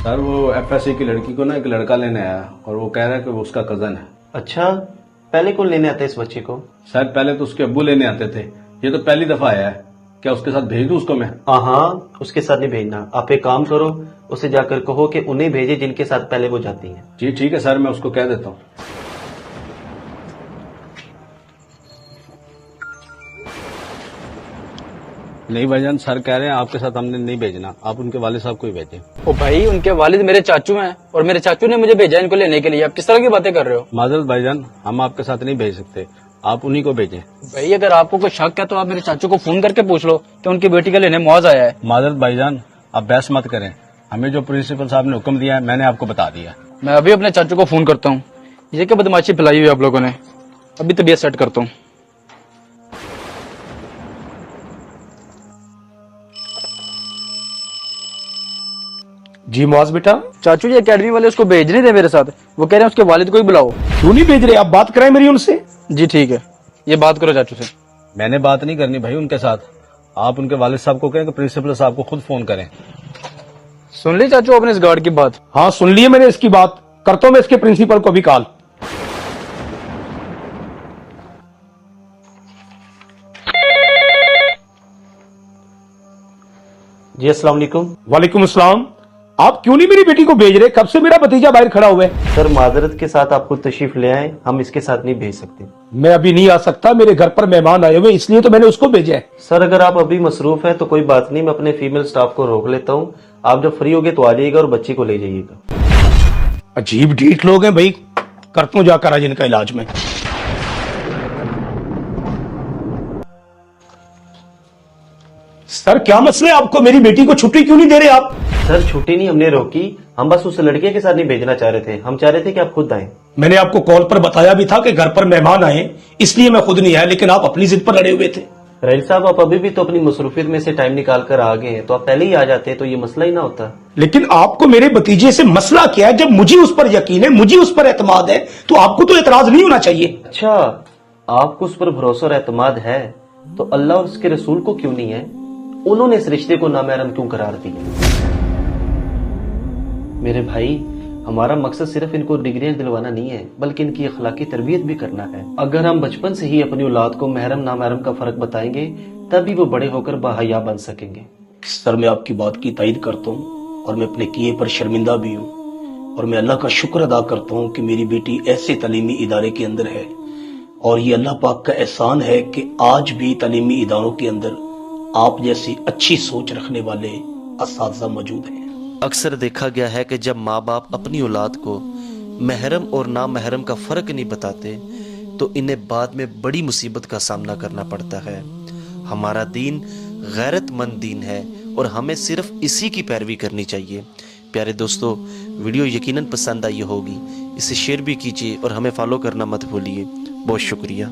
Sir वो FSc की लड़की को ना एक लड़का लेने आया और वो कह रहा है कि वो उसका कजन है। अच्छा, पहले कौन लेने आता है इस बच्चे को? शायद पहले तो उसके अब्बू लेने आते थे, ये तो पहली दफा आया है। क्या उसके साथ भेज दूं उसको मैं? हाँ, उसके साथ नहीं भेजना। आप एक काम करो, उसे जाकर कहो कि उन्हें भेजे जिनके साथ पहले वो जाती है। जी ठीक है सर, मैं उसको कह देता हूँ। नहीं भाईजान, सर कह रहे हैं आपके साथ हमने नहीं भेजना, आप उनके वाले साहब को ही भेजें। ओ भाई, उनके वालिद मेरे चाचू हैं और मेरे चाचू ने मुझे भेजा इनको लेने के लिए। आप किस तरह की बातें कर रहे हो? माजरत भाईजान, हम आपके साथ नहीं भेज सकते, आप उन्हीं को भेजें। भाई अगर आपको कोई शक है तो आप मेरे चाचू को फोन करके पूछ लो कि उनकी बेटी का लेने मौज आया है। माजरत भाईजान, आप बहस मत करें, हमें जो प्रिंसिपल साहब ने हुक्म दिया है मैंने आपको बता दिया। मैं अभी अपने चाचू को फोन करता हूँ। ये क्या बदमाशी फैलाई हुई आप लोगों ने। अभी तबीयत सेट करता हूँ। जी मुआज बेटा। चाचू जी एकेडमी वाले उसको भेज नहीं दे मेरे साथ, वो कह रहे हैं उसके वालिद को ही बुलाओ। क्यों नहीं भेज रहे? आप बात कराएं मेरी उनसे। जी ठीक है, ये बात करो चाचू से। मैंने बात नहीं करनी भाई उनके साथ, आप उनके वालिद साहब को कहें कि प्रिंसिपल साहब को खुद फोन करें। सुन ली चाचू अपने इस गार्ड की बात? हाँ सुन लिए मैंने इसकी बात, करता हूं मैं इसके प्रिंसिपल को भी कॉल। जी अस्सलाम वालेकुम। वालेकुम अस्सलाम। आप क्यों नहीं मेरी बेटी को भेज रहे? कब से मेरा भतीजा बाहर खड़ा हुआ है। सर माजरत के साथ आप खुद तशरीफ ले आए, हम इसके साथ नहीं भेज सकते। मैं अभी नहीं आ सकता, मेरे घर पर मेहमान आए हुए, इसलिए तो मैंने उसको भेजा है। सर अगर आप अभी मसरूफ हैं तो कोई बात नहीं, मैं अपने फीमेल स्टाफ को रोक लेता हूँ। आप जब फ्री होगे तो आ जाइएगा और बच्ची को ले जाइएगा। अजीब ढीठ लोग हैं भाई, करता हूं जाकर आज इनका इलाज में। सर क्या मसला है आपको? मेरी बेटी को छुट्टी क्यों नहीं दे रहे आप? सर छुट्टी नहीं हमने रोकी, हम बस उस लड़के के साथ नहीं भेजना चाह रहे थे, हम चाह रहे थे कि आप खुद आए। मैंने आपको कॉल पर बताया भी था कि घर पर मेहमान आए, इसलिए मैं खुद नहीं आया, लेकिन आप अपनी जिद पर लड़े हुए थे। रहील साहब आप अभी भी तो अपनी मसरूफियत में से टाइम निकाल कर आ गए हैं, तो आप पहले ही आ जाते तो ये मसला ही ना होता। लेकिन आपको मेरे भतीजे से मसला क्या है? जब मुझे उस पर यकीन है, मुझे उस पर एतमाद है, तो आपको तो एतराज नहीं होना चाहिए। अच्छा, आपको उस पर भरोसा और एतमाद है तो अल्लाह और उसके रसूल को क्यों नहीं है? उन्होंने इस रिश्ते को नामहरम क्यों करार दिया? मेरे भाई, हमारा मकसद सिर्फ इनको डिग्रियां दिलवाना नहीं है, बल्कि इनकी अखलाकी तरबियत भी करना है। अगर हम बचपन से ही अपनी औलाद को महरम नामहरम का फर्क बताएंगे, तभी वो बड़े होकर बाहया बन सकेंगे। सर मैं आपकी बात की तायद करता हूँ और मैं अपने किए पर शर्मिंदा भी हूँ, और मैं अल्लाह का शुक्र अदा करता हूँ कि मेरी बेटी ऐसे तालीमी इदारे के अंदर है, और ये अल्लाह पाक का एहसान है कि आज भी तालीमी इदारों के अंदर आप जैसी अच्छी सोच रखने वाले असातिज़ा मौजूद हैं। अक्सर देखा गया है कि जब माँ बाप अपनी औलाद को महरम और नामहरम का फ़र्क नहीं बताते तो इन्हें बाद में बड़ी मुसीबत का सामना करना पड़ता है। हमारा दीन गैरतमंद दीन है और हमें सिर्फ इसी की पैरवी करनी चाहिए। प्यारे दोस्तों, वीडियो यकीनन पसंद आई होगी, इसे शेयर भी कीजिए और हमें फॉलो करना मत भूलिए। बहुत शुक्रिया।